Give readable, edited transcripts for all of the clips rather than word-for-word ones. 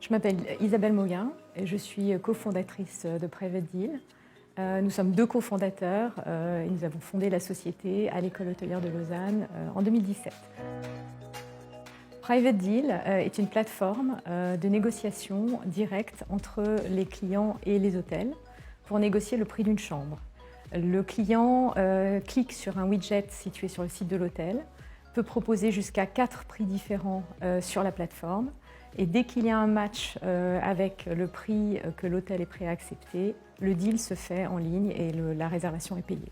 Je m'appelle Isabelle Mauguin et je suis cofondatrice de Private Deal. Nous sommes deux cofondateurs et nous avons fondé la société à l'École hôtelière de Lausanne en 2017. Private Deal est une plateforme de négociation directe entre les clients et les hôtels pour négocier le prix d'une chambre. Le client clique sur un widget situé sur le site de l'hôtel, peut proposer jusqu'à 4 prix différents sur la plateforme et dès qu'il y a un match avec le prix que l'hôtel est prêt à accepter, le deal se fait en ligne et la réservation est payée.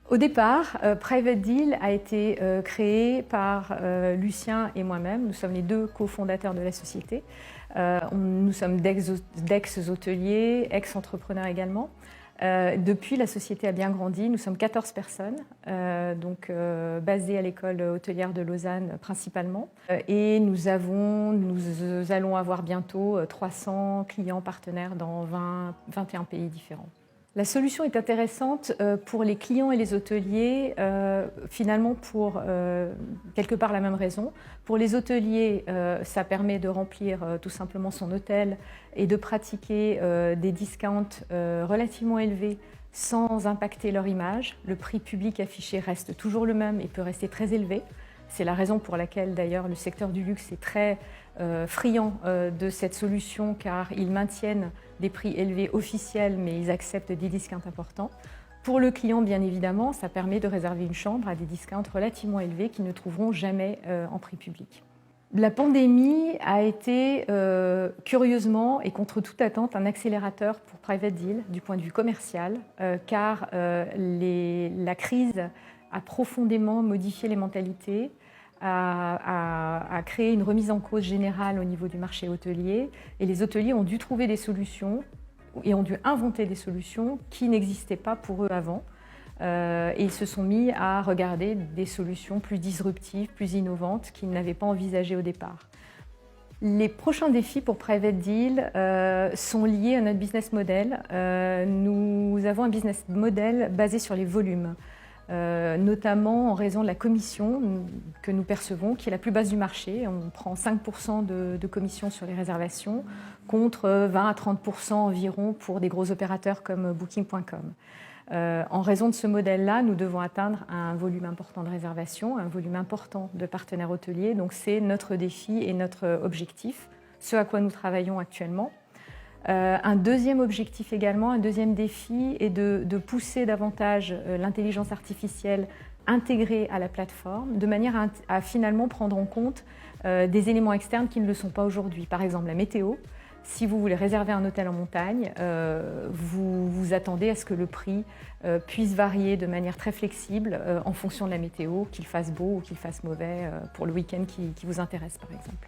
Au départ, Private Deal a été créé par Lucien et moi-même. Nous sommes les deux cofondateurs de la société. Nous sommes d'ex-hôteliers, ex-entrepreneurs également. Depuis, la société a bien grandi. Nous sommes 14 personnes, basées à l'école hôtelière de Lausanne principalement. Et nous allons avoir bientôt 300 clients partenaires dans 21 pays différents. La solution est intéressante pour les clients et les hôteliers, finalement pour quelque part la même raison. Pour les hôteliers, ça permet de remplir tout simplement son hôtel et de pratiquer des discounts relativement élevés sans impacter leur image. Le prix public affiché reste toujours le même et peut rester très élevé. C'est la raison pour laquelle d'ailleurs le secteur du luxe est très friand de cette solution car ils maintiennent des prix élevés officiels mais ils acceptent des discounts importants. Pour le client, bien évidemment, ça permet de réserver une chambre à des discounts relativement élevés qu'ils ne trouveront jamais en prix public. La pandémie a été curieusement et contre toute attente un accélérateur pour Private Deal du point de vue commercial car la crise a profondément modifié les mentalités, a créé une remise en cause générale au niveau du marché hôtelier et les hôteliers ont dû trouver des solutions et ont dû inventer des solutions qui n'existaient pas pour eux avant. Et ils se sont mis à regarder des solutions plus disruptives, plus innovantes qu'ils n'avaient pas envisagées au départ. Les prochains défis pour Private Deal sont liés à notre business model. Nous avons un business model basé sur les volumes. Notamment en raison de la commission que nous percevons, qui est la plus basse du marché. On prend 5% de commission sur les réservations, contre 20 à 30% environ pour des gros opérateurs comme Booking.com. En raison de ce modèle-là, nous devons atteindre un volume important de réservations, un volume important de partenaires hôteliers. Donc c'est notre défi et notre objectif, ce à quoi nous travaillons actuellement. Un deuxième objectif également, un deuxième défi est de pousser davantage l'intelligence artificielle intégrée à la plateforme de manière à finalement prendre en compte des éléments externes qui ne le sont pas aujourd'hui. Par exemple la météo. Si vous voulez réserver un hôtel en montagne, vous vous attendez à ce que le prix puisse varier de manière très flexible en fonction de la météo, qu'il fasse beau ou qu'il fasse mauvais pour le week-end qui vous intéresse par exemple.